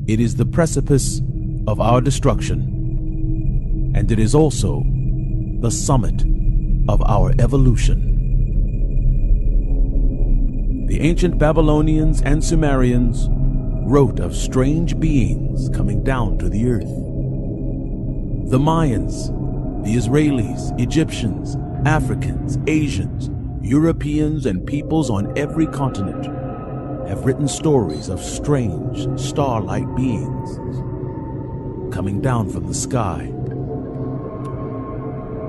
It is the precipice of our destruction, and it is also the summit of our evolution. The ancient Babylonians and Sumerians wrote of strange beings coming down to the earth. The Mayans, the Israelis, Egyptians, Africans, Asians, Europeans, and peoples on every continent have written stories of strange star-like beings coming down from the sky.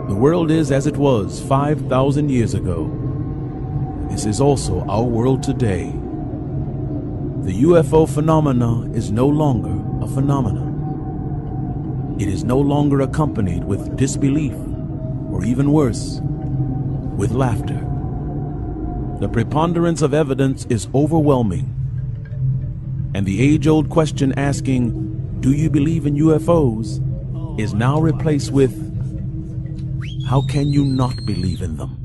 The world is as it was 5,000 years ago. This is also our world today. The UFO phenomena is no longer a phenomenon. It is no longer accompanied with disbelief, or even worse, with laughter. The preponderance of evidence is overwhelming, and the age-old question asking, "Do you believe in UFOs?" is now replaced with, "How can you not believe in them?"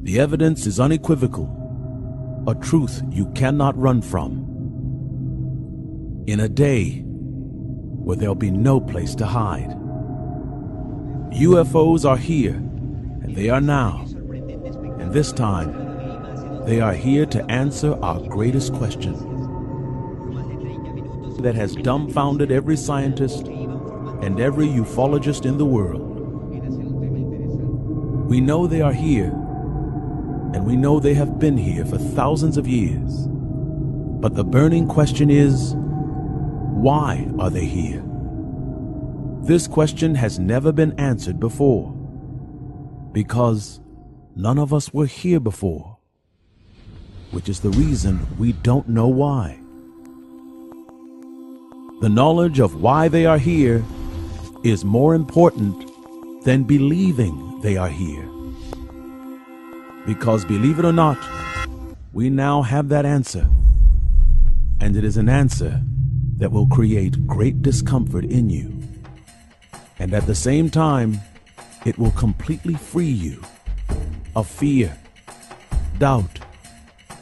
The evidence is unequivocal, a truth you cannot run from. In a day where there'll be no place to hide. UFOs are here, and they are now. And this time, they are here to answer our greatest question that has dumbfounded every scientist and every ufologist in the world. We know they are here, and we know they have been here for thousands of years. But the burning question is, why are they here? This question has never been answered before, because none of us were here before, which is the reason we don't know why. The knowledge of why they are here is more important than believing they are here. Because believe it or not, we now have that answer, and it is an answer that will create great discomfort in you. And at the same time, it will completely free you of fear, doubt,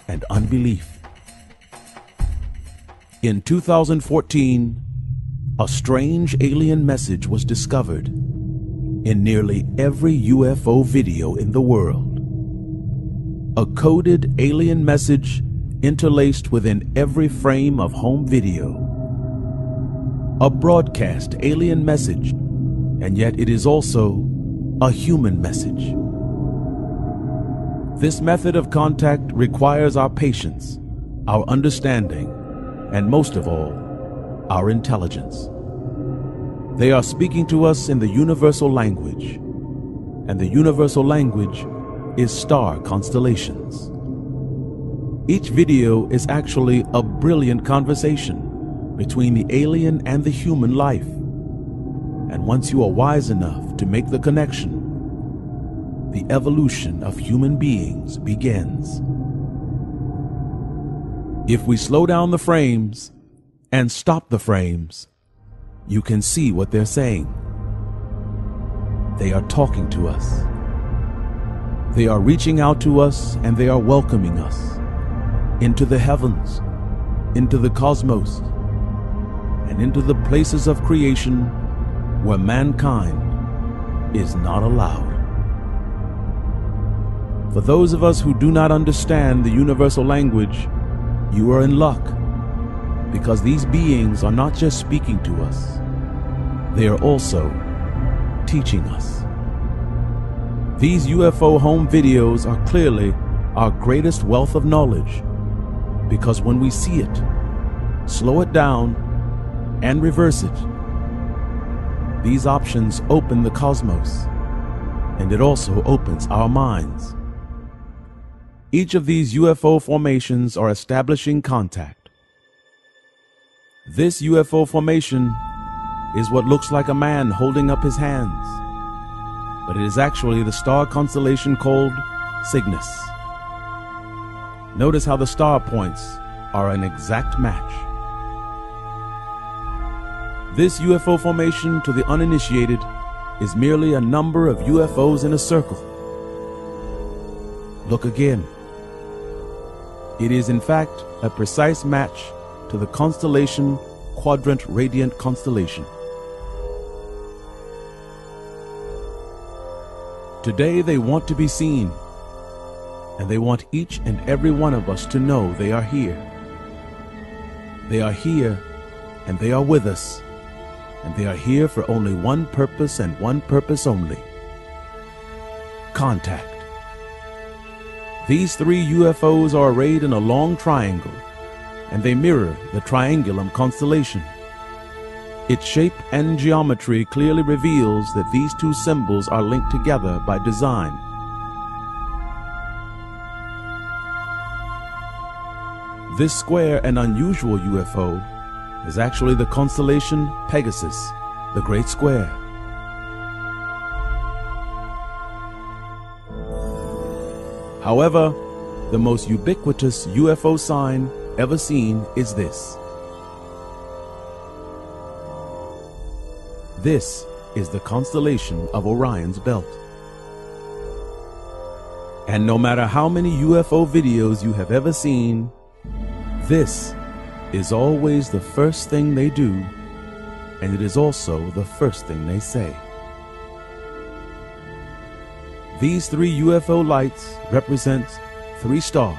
and unbelief. In 2014, a strange alien message was discovered in nearly every UFO video in the world. A coded alien message interlaced within every frame of home video. A broadcast alien message, and yet it is also a human message. This method of contact requires our patience, our understanding, and most of all, our intelligence. They are speaking to us in the universal language, and the universal language is star constellations. Each video is actually a brilliant conversation between the alien and the human life. And once you are wise enough to make the connection, the evolution of human beings begins. If we slow down the frames and stop the frames, you can see what they're saying. They are talking to us. They are reaching out to us, and they are welcoming us into the heavens, into the cosmos, and into the places of creation where mankind is not allowed. For those of us who do not understand the universal language, you are in luck, because these beings are not just speaking to us, they are also teaching us. These UFO home videos are clearly our greatest wealth of knowledge, because when we see it, slow it down, and reverse it, these options open the cosmos, and it also opens our minds. Each of these UFO formations are establishing contact. This UFO formation is what looks like a man holding up his hands, but it is actually the star constellation called Cygnus. Notice how the star points are an exact match. This UFO formation, to the uninitiated, is merely a number of UFOs in a circle. Look again. It is in fact a precise match to the constellation Quadrant Radiant Constellation. Today they want to be seen, and they want each and every one of us to know they are here. They are here, and they are with us, and they are here for only one purpose and one purpose only: contact. These 3 UFOs are arrayed in a long triangle, and they mirror the Triangulum constellation. Its shape and geometry clearly reveals that these 2 symbols are linked together by design. This square and unusual UFO is actually the constellation Pegasus, the Great Square. However, the most ubiquitous UFO sign ever seen is this. This is the constellation of Orion's Belt. And no matter how many UFO videos you have ever seen, this is always the first thing they do, and it is also the first thing they say. These 3 UFO lights represent 3 stars,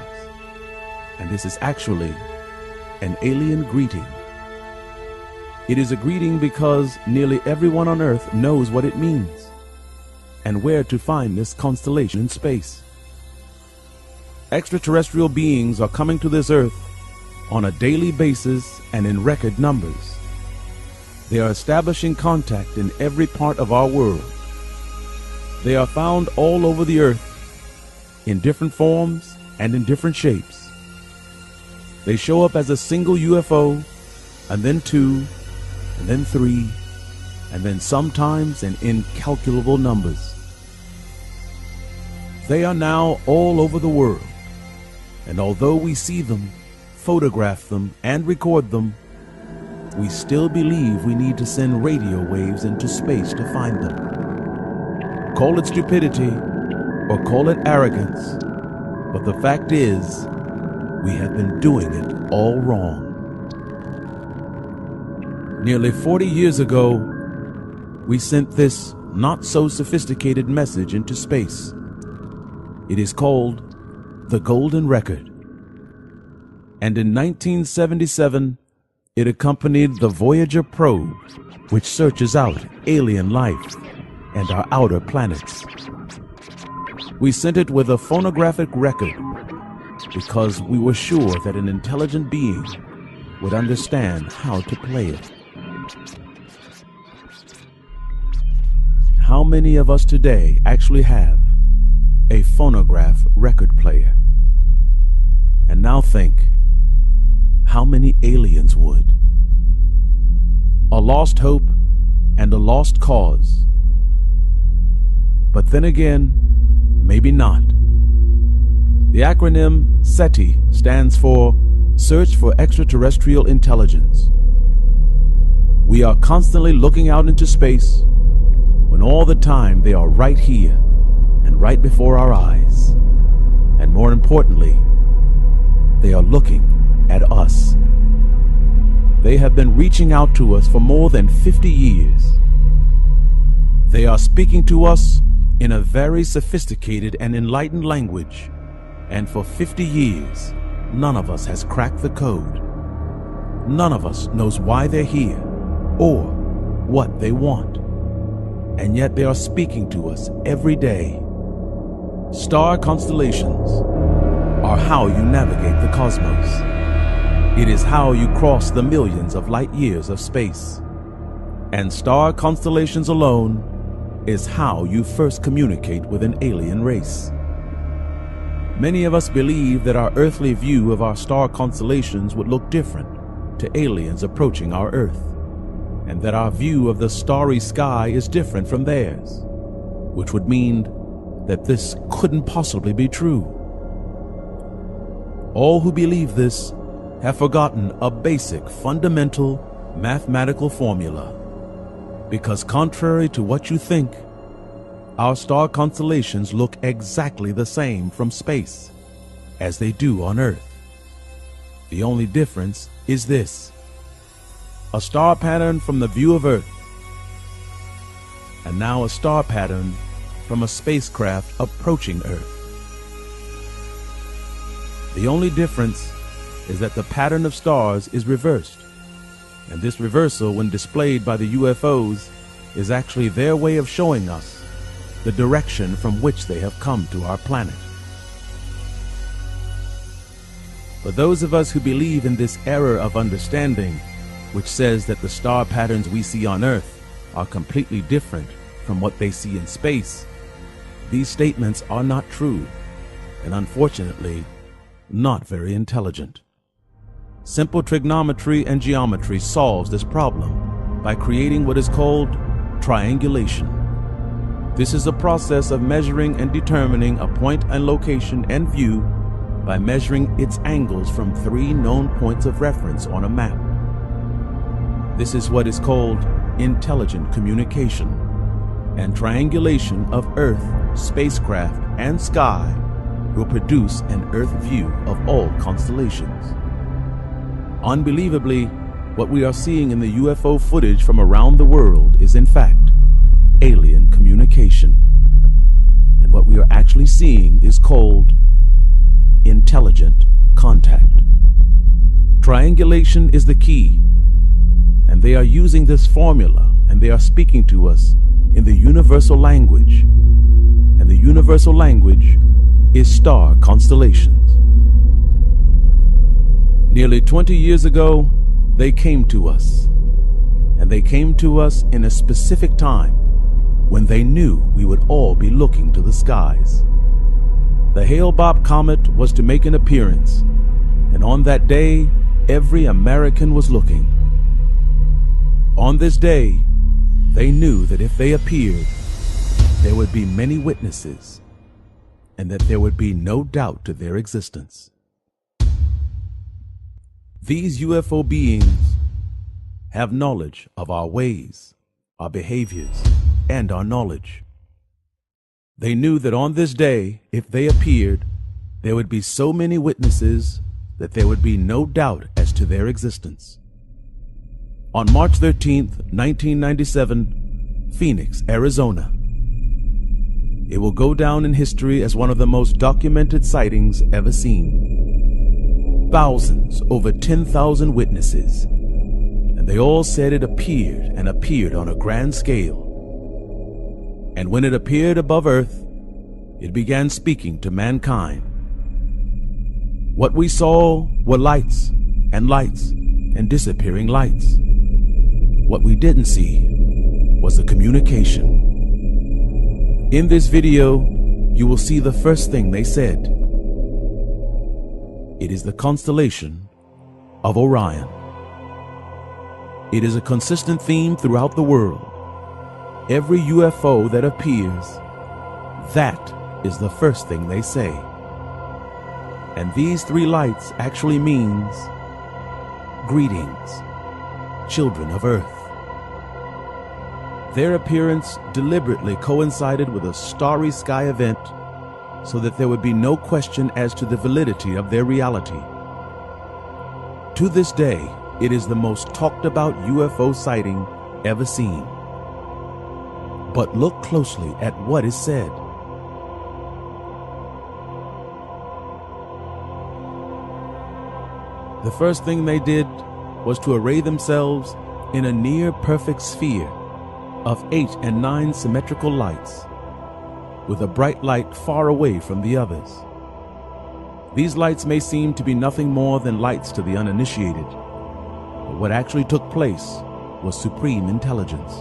and this is actually an alien greeting. It is a greeting because nearly everyone on Earth knows what it means and where to find this constellation in space. Extraterrestrial beings are coming to this Earth on a daily basis and in record numbers. They are establishing contact in every part of our world. They are found all over the Earth in different forms and in different shapes. They show up as a single UFO, and then 2, and then 3, and then sometimes in incalculable numbers. They are now all over the world, and although we see them, photograph them, and record them, we still believe we need to send radio waves into space to find them. Call it stupidity or call it arrogance, but the fact is, we have been doing it all wrong. Nearly 40 years ago, we sent this not-so-sophisticated message into space. It is called the Golden Record. And in 1977, it accompanied the Voyager probe, which searches out alien life and our outer planets. We sent it with a phonographic record because we were sure that an intelligent being would understand how to play it. How many of us today actually have a phonograph record player? And now think, how many aliens would? A lost hope and a lost cause. But then again, maybe not. The acronym SETI stands for Search for Extraterrestrial Intelligence. We are constantly looking out into space when all the time they are right here and right before our eyes. And more importantly, they are looking at us. They have been reaching out to us for more than 50 years. They are speaking to us in a very sophisticated and enlightened language, and for 50 years, none of us has cracked the code. None of us knows why they're here or what they want, and yet they are speaking to us every day. Star constellations are how you navigate the cosmos. It is how you cross the millions of light years of space. And star constellations alone is how you first communicate with an alien race. Many of us believe that our earthly view of our star constellations would look different to aliens approaching our Earth, and that our view of the starry sky is different from theirs, which would mean that this couldn't possibly be true. All who believe this have forgotten a basic, fundamental mathematical formula. Because contrary to what you think, our star constellations look exactly the same from space as they do on Earth. The only difference is this: a star pattern from the view of Earth, and now a star pattern from a spacecraft approaching Earth. The only difference is that the pattern of stars is reversed, and this reversal, when displayed by the UFOs, is actually their way of showing us the direction from which they have come to our planet. For those of us who believe in this error of understanding, which says that the star patterns we see on Earth are completely different from what they see in space, these statements are not true, and unfortunately, not very intelligent. Simple trigonometry and geometry solves this problem by creating what is called triangulation. This is a process of measuring and determining a point and location and view by measuring its angles from 3 known points of reference on a map. This is what is called intelligent communication, and triangulation of Earth, spacecraft, and sky will produce an Earth view of all constellations. Unbelievably, what we are seeing in the UFO footage from around the world is in fact alien communication. And what we are actually seeing is called intelligent contact. Triangulation is the key, and they are using this formula, and they are speaking to us in the universal language, and the universal language is star constellations. Nearly 20 years ago, they came to us, and they came to us in a specific time when they knew we would all be looking to the skies. The Hale-Bopp comet was to make an appearance, and on that day, every American was looking. On this day, they knew that if they appeared, there would be many witnesses, and that there would be no doubt to their existence. These UFO beings have knowledge of our ways, our behaviors, and our knowledge. They knew that on this day, if they appeared, there would be so many witnesses that there would be no doubt as to their existence. On March 13th, 1997, Phoenix, Arizona. It will go down in history as one of the most documented sightings ever seen. Thousands, over 10,000 witnesses, and they all said it appeared and appeared on a grand scale. And when it appeared above Earth, it began speaking to mankind. What we saw were lights and disappearing lights. What we didn't see was the communication. In this video, you will see the first thing they said. It is the constellation of Orion. It is a consistent theme throughout the world. Every UFO that appears, that is the first thing they say. And these 3 lights actually means greetings, children of Earth. Their appearance deliberately coincided with a starry sky event so that there would be no question as to the validity of their reality. To this day, it is the most talked about UFO sighting ever seen. But look closely at what is said. The first thing they did was to array themselves in a near-perfect sphere of 8 and 9 symmetrical lights, with a bright light far away from the others. These lights may seem to be nothing more than lights to the uninitiated, but what actually took place was supreme intelligence.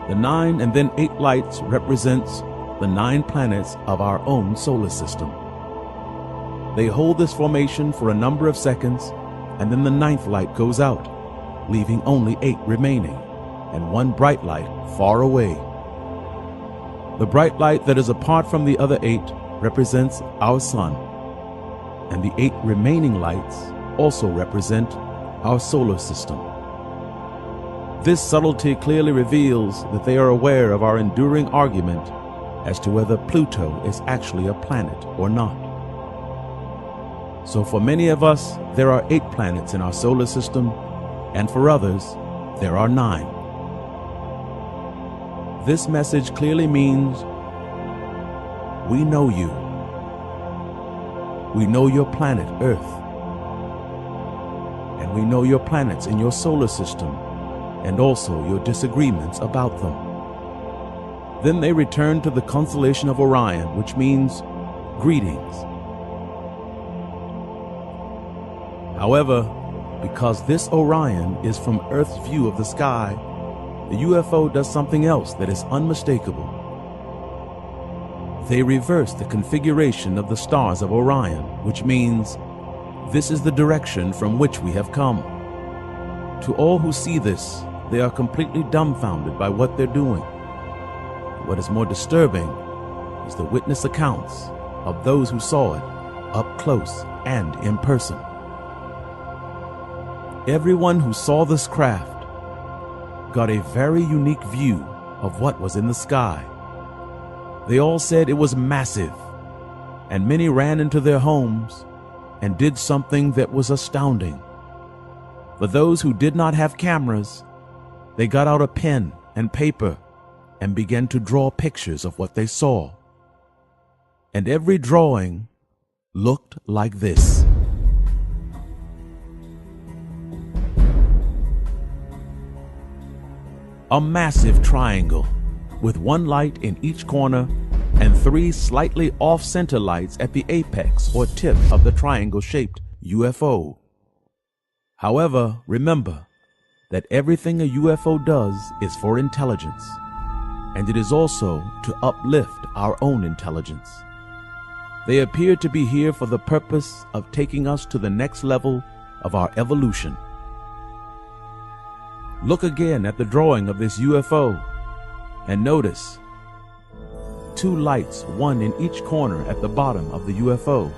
The 9 and then 8 lights represents the 9 planets of our own solar system. They hold this formation for a number of seconds, and then the 9th light goes out, leaving only 8 remaining, and 1 bright light far away. The bright light that is apart from the other 8 represents our sun, and the 8 remaining lights also represent our solar system. This subtlety clearly reveals that they are aware of our enduring argument as to whether Pluto is actually a planet or not. So for many of us, there are 8 planets in our solar system, and for others, there are 9. This message clearly means we know you. We know your planet, Earth. And we know your planets in your solar system, and also your disagreements about them. Then they return to the constellation of Orion, which means greetings. However, because this Orion is from Earth's view of the sky, the UFO does something else that is unmistakable. They reverse the configuration of the stars of Orion, which means this is the direction from which we have come. To all who see this, they are completely dumbfounded by what they're doing. What is more disturbing is the witness accounts of those who saw it up close and in person. Everyone who saw this craft got a very unique view of what was in the sky. They all said it was massive, and many ran into their homes and did something that was astounding. For those who did not have cameras, they got out a pen and paper and began to draw pictures of what they saw. And every drawing looked like this. A massive triangle with 1 light in each corner and 3 slightly off-center lights at the apex or tip of the triangle-shaped UFO. However, remember that everything a UFO does is for intelligence, and it is also to uplift our own intelligence. They appear to be here for the purpose of taking us to the next level of our evolution. Look again at the drawing of this UFO and notice 2 lights, 1 in each corner at the bottom of the UFO,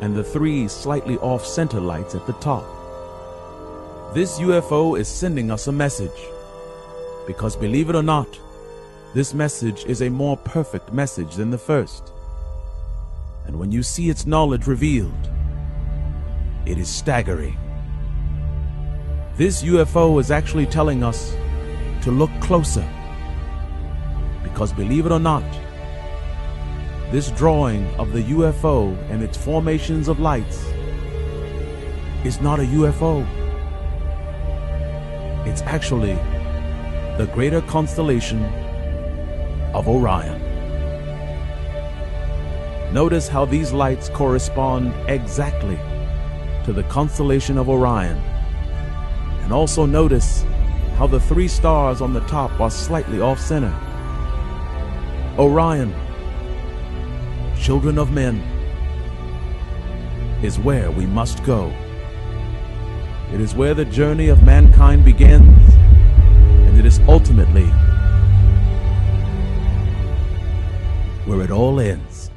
and the 3 slightly off-center lights at the top. This UFO is sending us a message, because believe it or not, this message is a more perfect message than the first. And when you see its knowledge revealed, it is staggering. This UFO is actually telling us to look closer, because believe it or not, this drawing of the UFO and its formations of lights is not a UFO. It's actually the greater constellation of Orion. Notice how these lights correspond exactly to the constellation of Orion. And also notice how the 3 stars on the top are slightly off-center. Orion, children of men, is where we must go. It is where the journey of mankind begins, and it is ultimately where it all ends.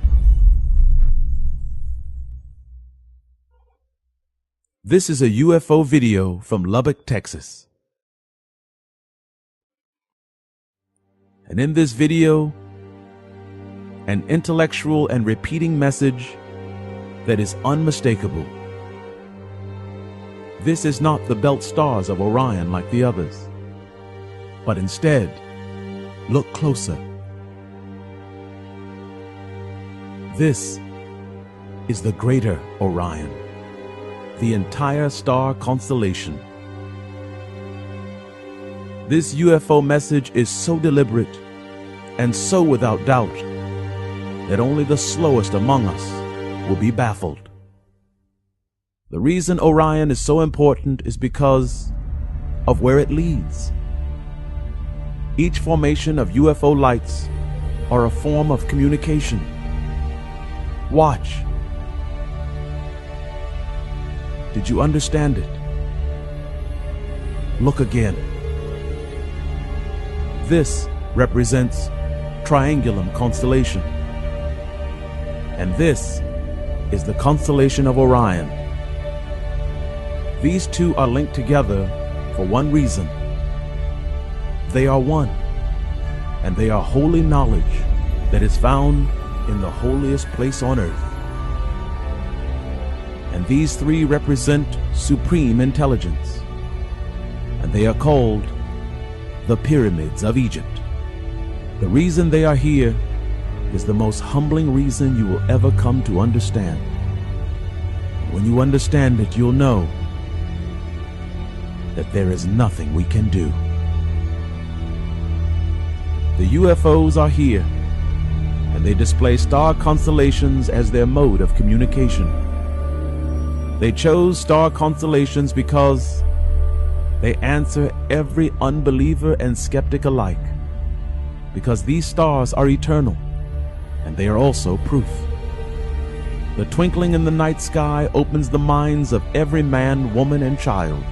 This is a UFO video from Lubbock, Texas. And in this video, an intellectual and repeating message that is unmistakable. This is not the belt stars of Orion like the others, but instead, look closer. This is the greater Orion, the entire star constellation. This UFO message is so deliberate and so without doubt that only the slowest among us will be baffled. The reason Orion is so important is because of where it leads. Each formation of UFO lights are a form of communication. Watch. Did you understand it? Look again. This represents Triangulum constellation. And this is the constellation of Orion. These two are linked together for one reason. They are one, and they are holy knowledge that is found in the holiest place on earth. And these three represent supreme intelligence. And they are called the pyramids of Egypt. The reason they are here is the most humbling reason you will ever come to understand. When you understand it, you'll know that there is nothing we can do. The UFOs are here, and they display star constellations as their mode of communication. They chose star constellations because they answer every unbeliever and skeptic alike, because these stars are eternal, and they are also proof. The twinkling in the night sky opens the minds of every man, woman, and child.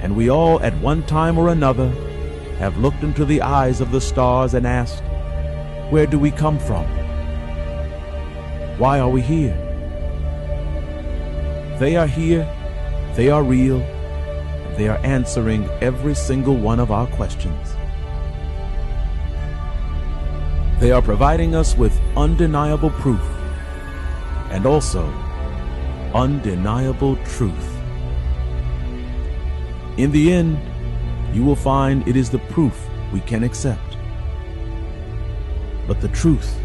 And we all, at one time or another, have looked into the eyes of the stars and asked, where do we come from? Why are we here? They are here, they are real, and they are answering every single one of our questions. They are providing us with undeniable proof and also undeniable truth. In the end, you will find it is the proof we can accept. But the truth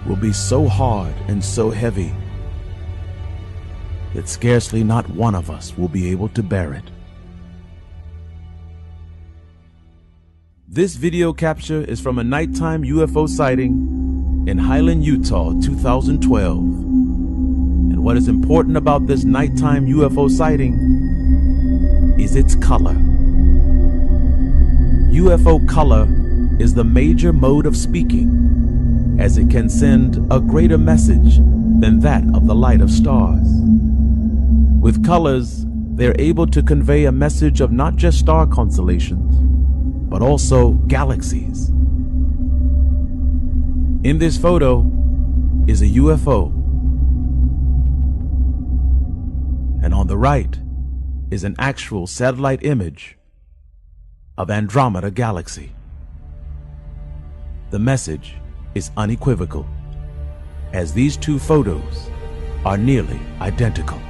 will be so hard and so heavy that scarcely not one of us will be able to bear it. This video capture is from a nighttime UFO sighting in Highland, Utah, 2012. And what is important about this nighttime UFO sighting is its color. UFO color is the major mode of speaking, as it can send a greater message than that of the light of stars. With colors, they're able to convey a message of not just star constellations, but also galaxies. In this photo is a UFO, and on the right is an actual satellite image of Andromeda Galaxy. The message is unequivocal, as these two photos are nearly identical.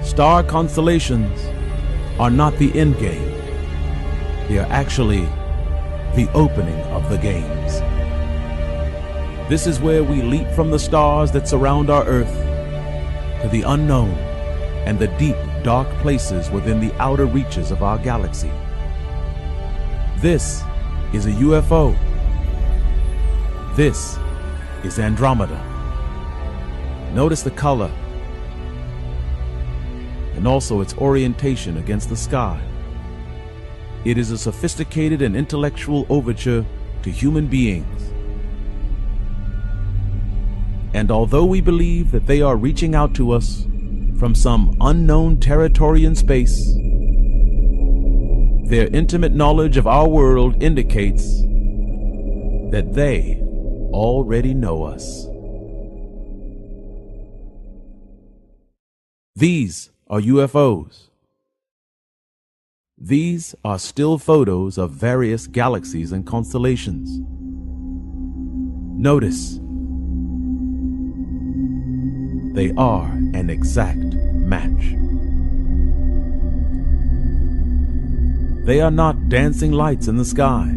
Star constellations are not the end game. They are actually the opening of the games. This is where we leap from the stars that surround our Earth to the unknown and the deep, dark places within the outer reaches of our galaxy. This is a UFO. This is Andromeda. Notice the color and also its orientation against the sky. It is a sophisticated and intellectual overture to human beings. And although we believe that they are reaching out to us from some unknown territory in space, their intimate knowledge of our world indicates that they already know us. These are UFOs. These are still photos of various galaxies and constellations. Notice, they are an exact match. They are not dancing lights in the sky.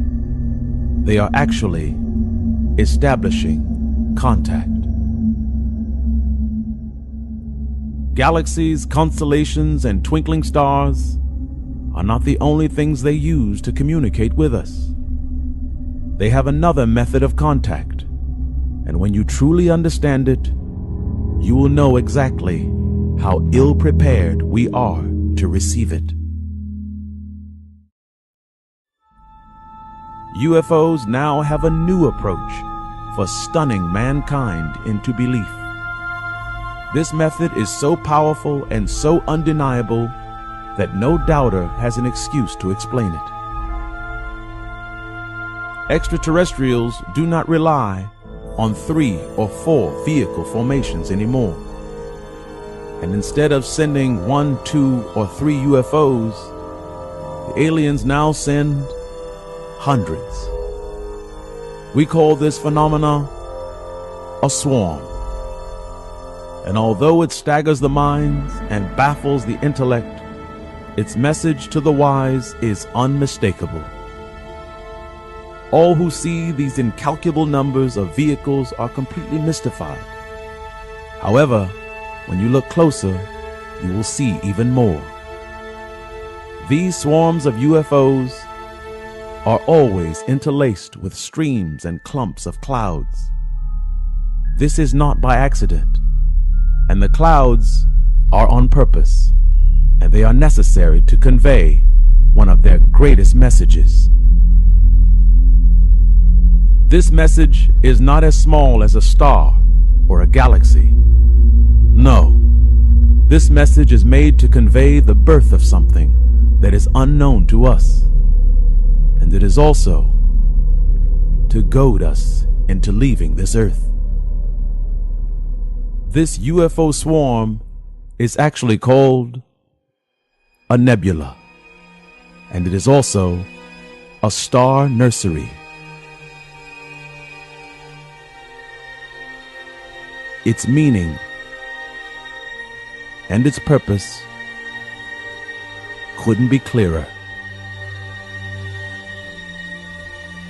They are actually establishing contact. Galaxies, constellations, and twinkling stars are not the only things they use to communicate with us. They have another method of contact, and when you truly understand it, you will know exactly how ill-prepared we are to receive it. UFOs now have a new approach for stunning mankind into belief. This method is so powerful and so undeniable that no doubter has an excuse to explain it. Extraterrestrials do not rely on 3 or 4 vehicle formations anymore. And instead of sending 1, 2, or 3 UFOs, the aliens now send hundreds, We call this phenomena a swarm. And although it staggers the minds and baffles the intellect, its message to the wise is unmistakable. All who see these incalculable numbers of vehicles are completely mystified. However, when you look closer, you will see even more. These swarms of UFOs are always interlaced with streams and clumps of clouds. This is not by accident, and the clouds are on purpose, and they are necessary to convey one of their greatest messages. This message is not as small as a star or a galaxy. No, this message is made to convey the birth of something that is unknown to us, and it is also to goad us into leaving this earth. This UFO swarm is actually called a nebula, and it is also a star nursery. Its meaning and its purpose couldn't be clearer.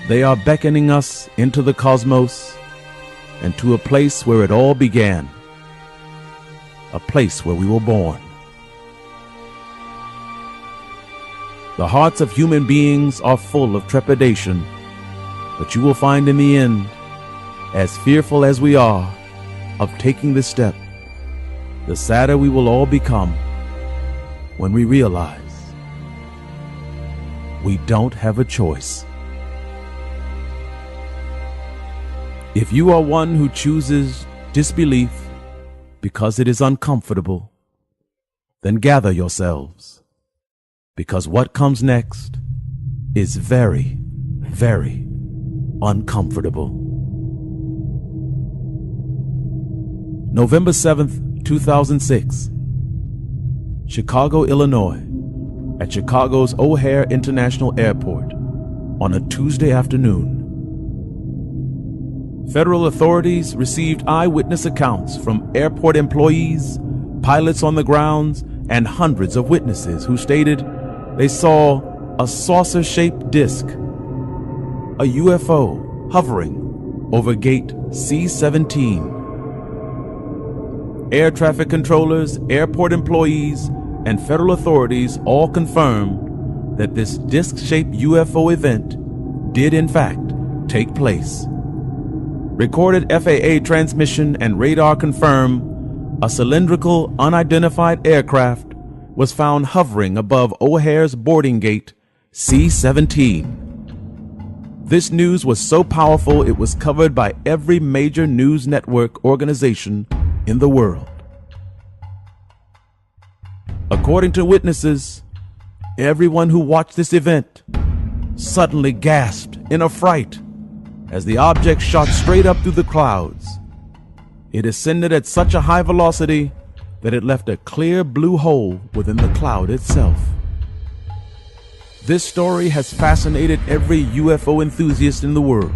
They are beckoning us into the cosmos and to a place where it all began, a place where we were born. The hearts of human beings are full of trepidation, but you will find in the end, as fearful as we are of taking this step, the sadder we will all become when we realize we don't have a choice. If you are one who chooses disbelief because it is uncomfortable, then gather yourselves, because what comes next is very, very uncomfortable. November 7th, 2006, Chicago, Illinois, at Chicago's O'Hare International Airport on a Tuesday afternoon. Federal authorities received eyewitness accounts from airport employees, pilots on the grounds, and hundreds of witnesses who stated they saw a saucer-shaped disc, a UFO, hovering over gate C-17. Air traffic controllers, airport employees, and federal authorities all confirmed that this disc-shaped UFO event did in fact take place. Recorded FAA transmission and radar confirm a cylindrical, unidentified aircraft was found hovering above O'Hare's boarding gate C-17. This news was so powerful it was covered by every major news network organization in the world. According to witnesses, everyone who watched this event suddenly gasped in affright as the object shot straight up through the clouds. It ascended at such a high velocity that it left a clear blue hole within the cloud itself. This story has fascinated every UFO enthusiast in the world,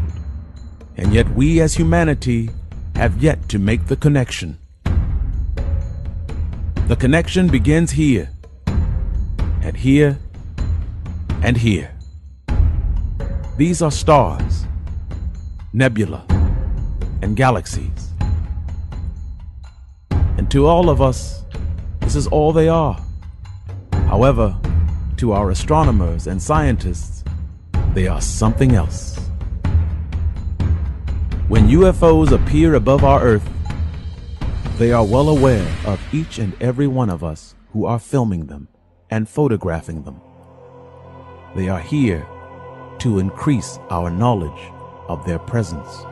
and yet we as humanity have yet to make the connection. The connection begins here, and here, and here. These are stars, nebula, and galaxies. And to all of us, this is all they are. However, to our astronomers and scientists, they are something else. When UFOs appear above our Earth, they are well aware of each and every one of us who are filming them and photographing them. They are here to increase our knowledge of their presence.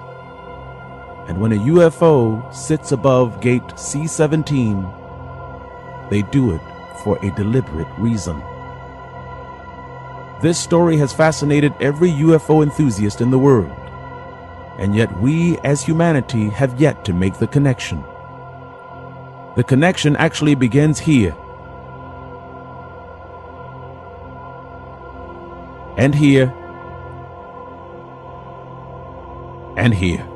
And when a UFO sits above gate C-17, they do it for a deliberate reason. This story has fascinated every UFO enthusiast in the world, and yet we as humanity have yet to make the connection. The connection actually begins here, and here, and here.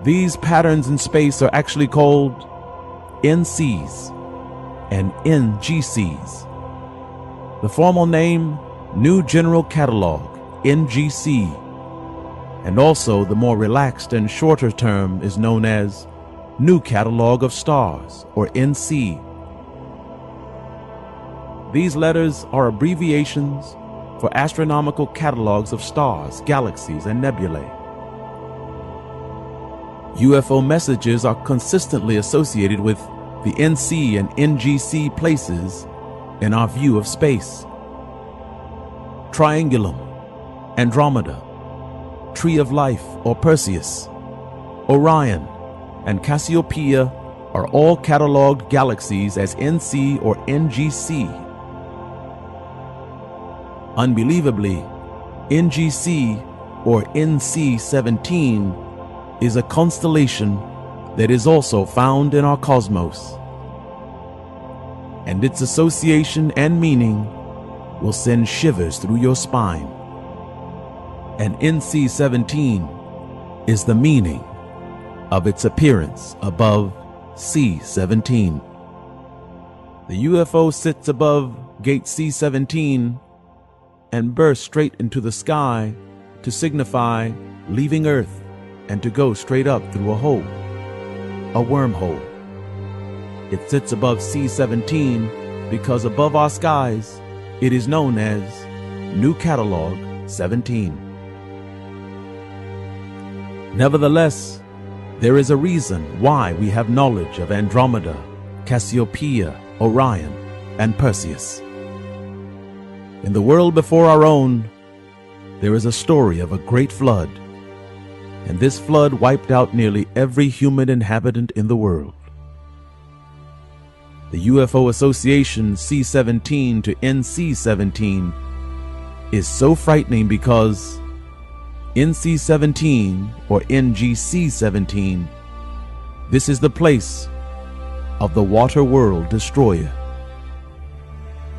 These patterns in space are actually called NCs and NGCs. The formal name, New General Catalog, NGC, and also the more relaxed and shorter term is known as New Catalog of Stars, or NC. These letters are abbreviations for astronomical catalogs of stars, galaxies, and nebulae. UFO messages are consistently associated with the NC and NGC places in our view of space. Triangulum, Andromeda, Tree of Life or Perseus, Orion, and Cassiopeia are all cataloged galaxies as NC or NGC. Unbelievably, NGC or NC-17 is a constellation that is also found in our cosmos, and its association and meaning will send shivers through your spine. And NC-17 is the meaning of its appearance above C-17. The UFO sits above gate C-17 and bursts straight into the sky to signify leaving Earth and to go straight up through a hole, a wormhole. It sits above C-17 because above our skies it is known as New Catalog 17. Nevertheless, there is a reason why we have knowledge of Andromeda, Cassiopeia, Orion, and Perseus. In the world before our own, there is a story of a great flood, and this flood wiped out nearly every human inhabitant in the world. The UFO association C-17 to NC-17 is so frightening because NC-17 or NGC-17, this is the place of the water world destroyer.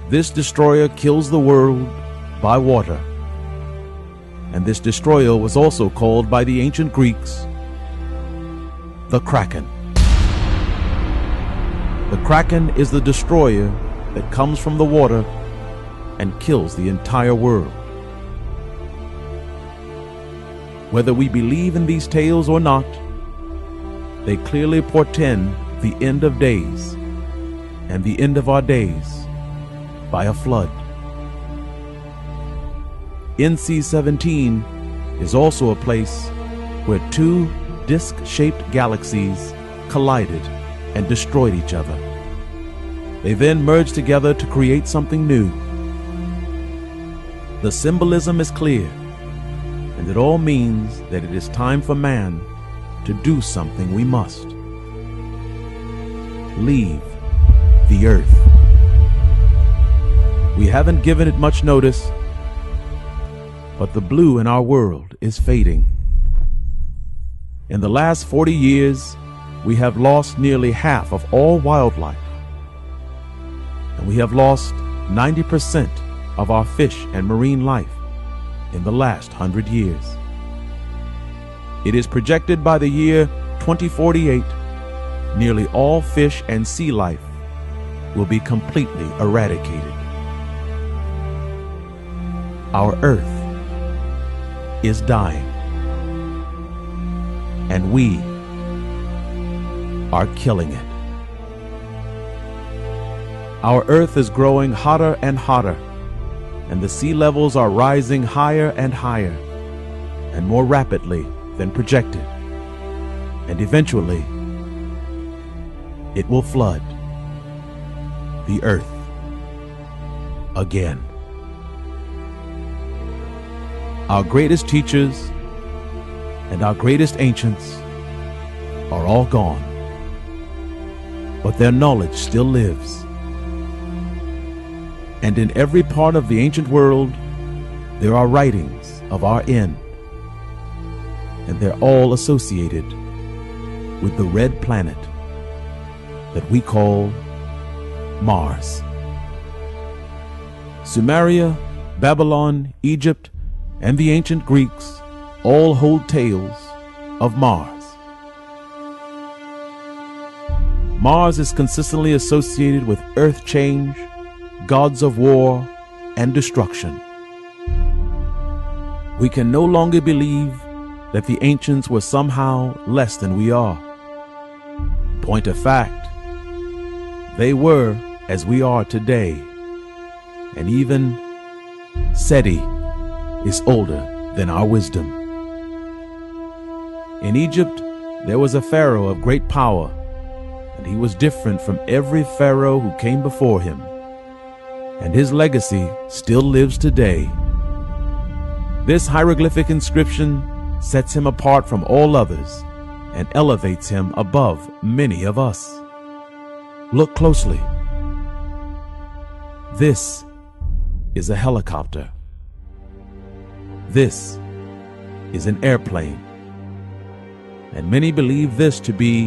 This destroyer kills the world by water, and this destroyer was also called by the ancient Greeks the Kraken. The Kraken is the destroyer that comes from the water and kills the entire world. Whether we believe in these tales or not, they clearly portend the end of days and the end of our days by a flood. NC-17 is also a place where two disc-shaped galaxies collided and destroyed each other. They then merged together to create something new. The symbolism is clear, and it all means that it is time for man to do something we must. Leave the earth. We haven't given it much notice, but the blue in our world is fading. In the last 40 years, we have lost nearly half of all wildlife, and we have lost 90% of our fish and marine life in the last 100 years. It is projected by the year 2048, nearly all fish and sea life will be completely eradicated. Our Earth is dying, and we are killing it. Our Earth is growing hotter and hotter, and the sea levels are rising higher and higher, and more rapidly than projected. And eventually, it will flood the Earth again. Our greatest teachers and our greatest ancients are all gone, but their knowledge still lives. And in every part of the ancient world, there are writings of our end, and they're all associated with the red planet that we call Mars. Sumeria, Babylon, Egypt, and the ancient Greeks all hold tales of Mars. Mars is consistently associated with earth change, gods of war, and destruction. We can no longer believe that the ancients were somehow less than we are. Point of fact, they were as we are today, and even SETI is older than our wisdom. In Egypt, there was a pharaoh of great power, and he was different from every pharaoh who came before him, and his legacy still lives today. This hieroglyphic inscription sets him apart from all others and elevates him above many of us. Look closely. This is a helicopter. This is an airplane. And many believe this to be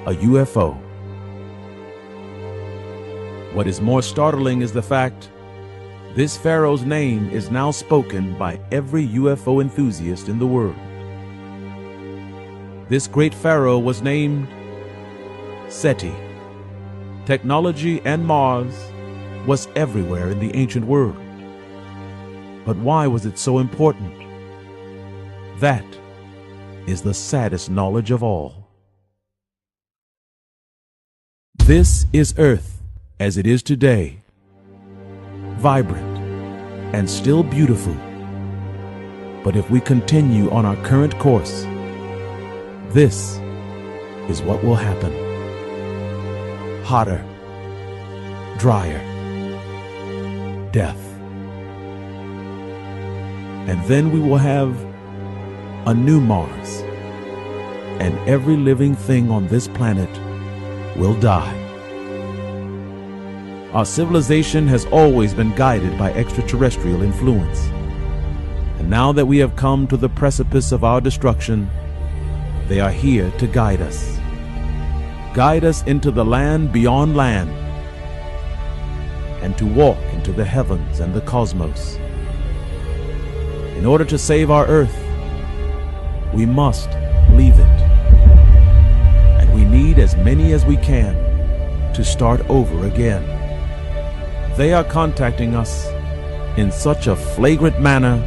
a UFO. What is more startling is the fact this pharaoh's name is now spoken by every UFO enthusiast in the world. This great pharaoh was named SETI. Technology and Mars was everywhere in the ancient world. But why was it so important? That is the saddest knowledge of all. This is Earth as it is today, vibrant and still beautiful. But if we continue on our current course, this is what will happen. Hotter, drier, death. And then we will have a new Mars, and every living thing on this planet will die. Our civilization has always been guided by extraterrestrial influence. And now that we have come to the precipice of our destruction, they are here to guide us. Guide us into the land beyond land, and to walk into the heavens and the cosmos. In order to save our Earth, we must leave it. And we need as many as we can to start over again. They are contacting us in such a flagrant manner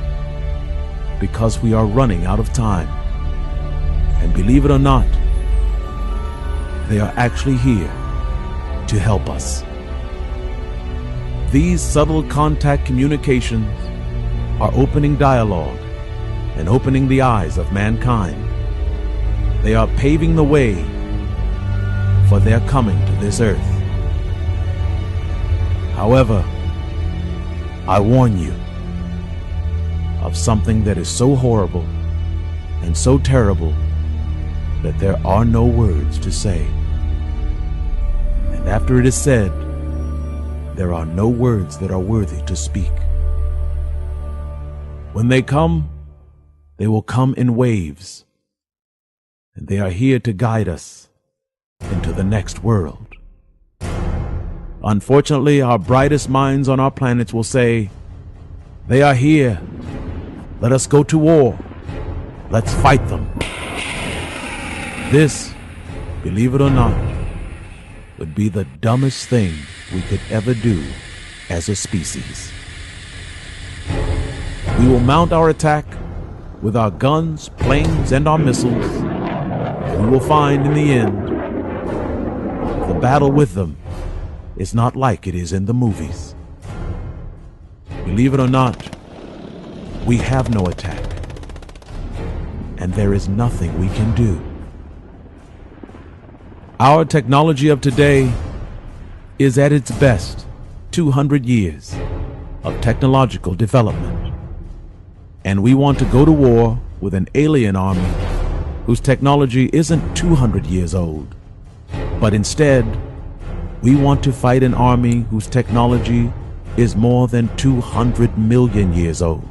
because we are running out of time. And believe it or not, they are actually here to help us. These subtle contact communications are opening dialogue and opening the eyes of mankind. They are paving the way for their coming to this earth. However, I warn you of something that is so horrible and so terrible that there are no words to say. And after it is said, there are no words that are worthy to speak. When they come, they will come in waves, and they are here to guide us into the next world. Unfortunately, our brightest minds on our planets will say, they are here. Let us go to war. Let's fight them. This, believe it or not, would be the dumbest thing we could ever do as a species. We will mount our attack with our guns, planes, and our missiles. And we will find in the end, the battle with them is not like it is in the movies. Believe it or not, we have no attack, and there is nothing we can do. Our technology of today is at its best 200 years of technological development. And we want to go to war with an alien army whose technology isn't 200 years old, but instead, we want to fight an army whose technology is more than 200 million years old.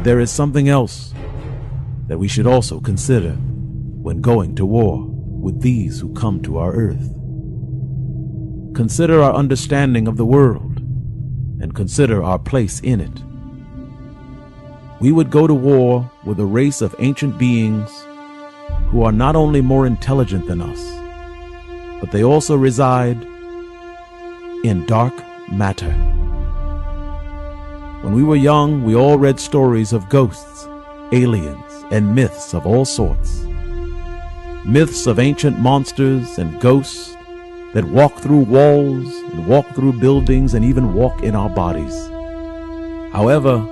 There is something else that we should also consider when going to war with these who come to our Earth. Consider our understanding of the world, and consider our place in it. we would go to war with a race of ancient beings who are not only more intelligent than us, but they also reside in dark matter. When we were young, we all read stories of ghosts, aliens, and myths of all sorts. Myths of ancient monsters and ghosts that walk through walls and walk through buildings and even walk in our bodies. However,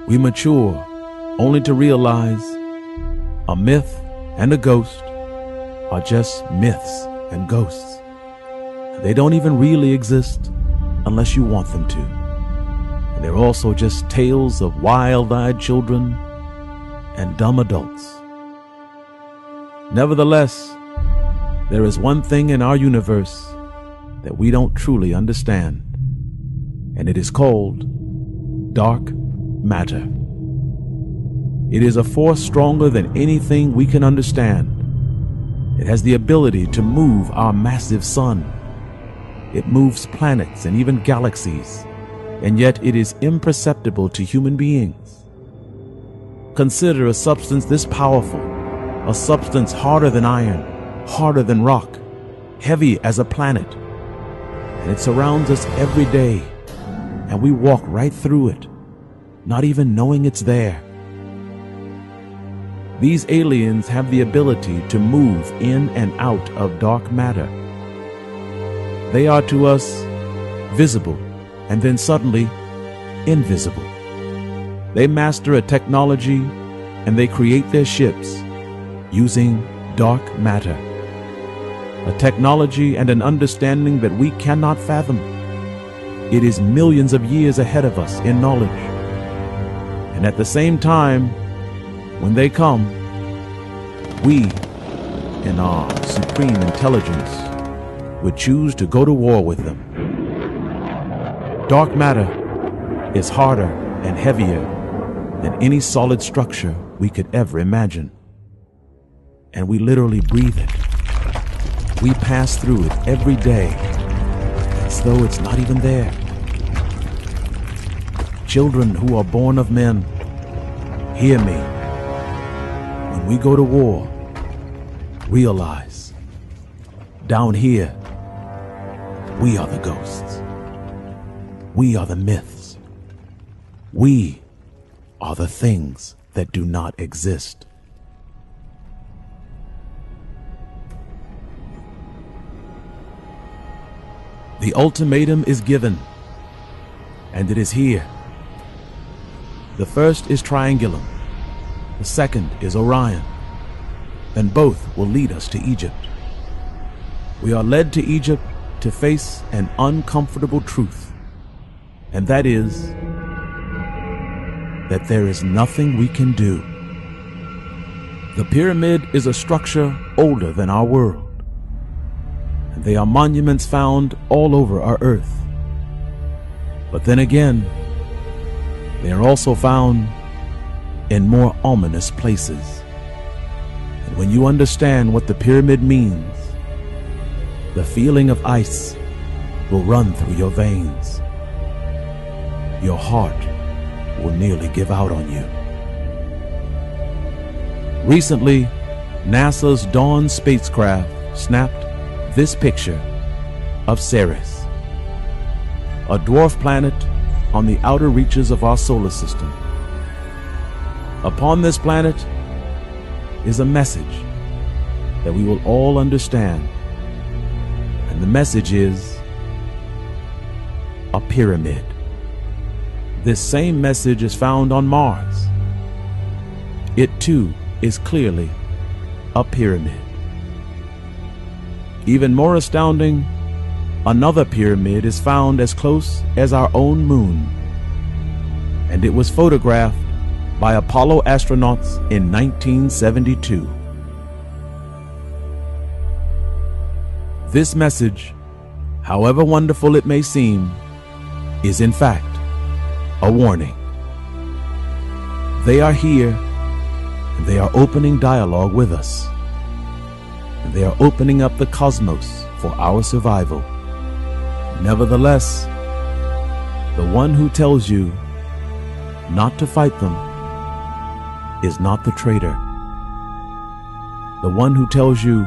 we mature only to realize a myth and a ghost are just myths and ghosts. They don't even really exist unless you want them to. And they're also just tales of wild-eyed children and dumb adults. Nevertheless, there is one thing in our universe that we don't truly understand, and it is called dark matter. It is a force stronger than anything we can understand. It has the ability to move our massive sun. It moves planets and even galaxies, and yet it is imperceptible to human beings. Consider a substance this powerful, a substance harder than iron, harder than rock, heavy as a planet, and it surrounds us every day, and we walk right through it, not even knowing it's there. These aliens have the ability to move in and out of dark matter. They are to us visible and then suddenly invisible. They master a technology and they create their ships using dark matter. A technology and an understanding that we cannot fathom. It is millions of years ahead of us in knowledge. And at the same time, when they come, we, in our supreme intelligence, would choose to go to war with them. Dark matter is harder and heavier than any solid structure we could ever imagine. And we literally breathe it. We pass through it every day, as though it's not even there. Children who are born of men, hear me. When we go to war, realize, down here, we are the ghosts. We are the myths. We are the things that do not exist. The ultimatum is given, and it is here. The first is Triangulum. The second is Orion. And both will lead us to Egypt. We are led to Egypt to face an uncomfortable truth, and that is that there is nothing we can do. The pyramid is a structure older than our world, and they are monuments found all over our earth. But then again, they are also found in more ominous places. And when you understand what the pyramid means, the feeling of ice will run through your veins. Your heart will nearly give out on you. Recently, NASA's Dawn spacecraft snapped this picture of Ceres, a dwarf planet on the outer reaches of our solar system. Upon this planet is a message that we will all understand, and the message is a pyramid. This same message is found on Mars. It too is clearly a pyramid. Even more astounding, another pyramid is found as close as our own moon, and it was photographed by Apollo astronauts in 1972. This message, however wonderful it may seem, is in fact a warning. They are here, and they are opening dialogue with us. And they are opening up the cosmos for our survival. Nevertheless, the one who tells you not to fight them is not the traitor. The one who tells you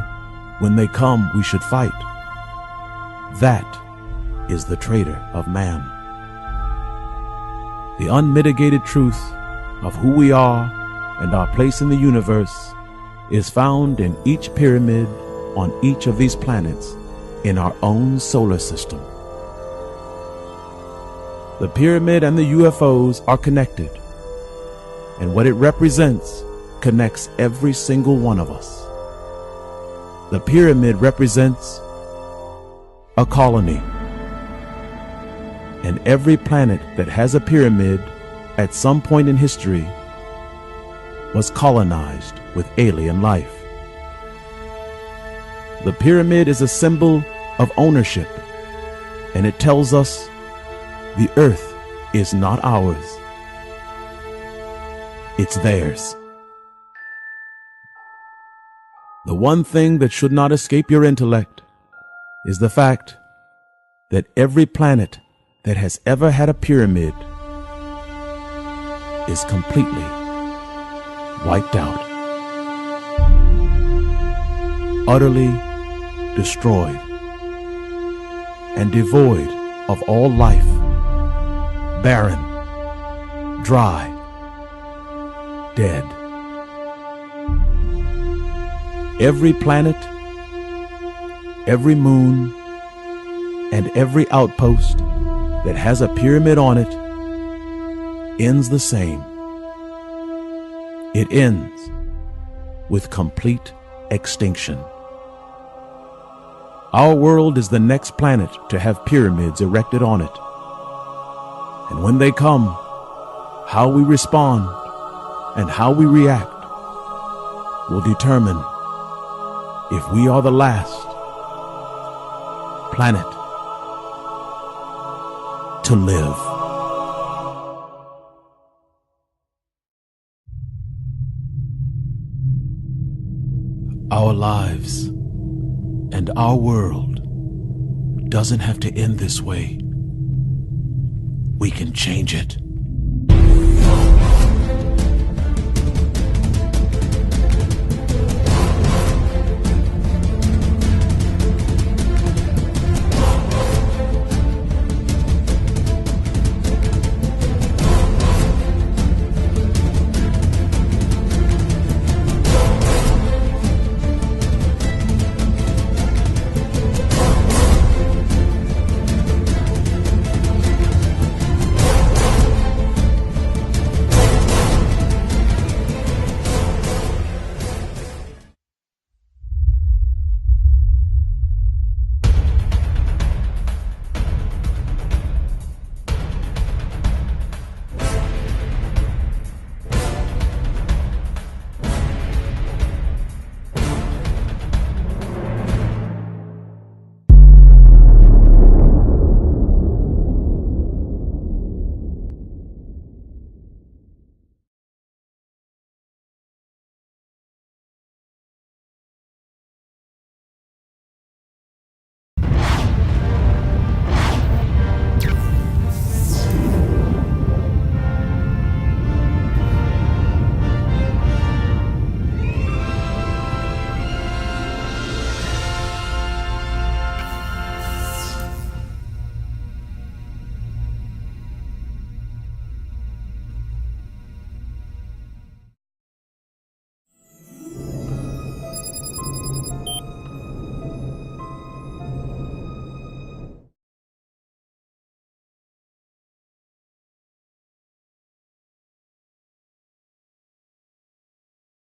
when they come we should fight. That is the traitor of man. The unmitigated truth of who we are and our place in the universe is found in each pyramid on each of these planets in our own solar system. The pyramid and the UFOs are connected, and what it represents connects every single one of us. The pyramid represents a colony, and every planet that has a pyramid at some point in history was colonized with alien life. The pyramid is a symbol of ownership, and it tells us the earth is not ours, it's theirs. The one thing that should not escape your intellect is the fact that every planet that has ever had a pyramid is completely wiped out, utterly destroyed, and devoid of all life, barren, dry, dead. Every planet, every moon, and every outpost that has a pyramid on it ends the same. It ends with complete extinction. Our world is the next planet to have pyramids erected on it. And when they come, how we respond and how we react will determine if we are the last planet to live. Our lives and our world doesn't have to end this way. We can change it.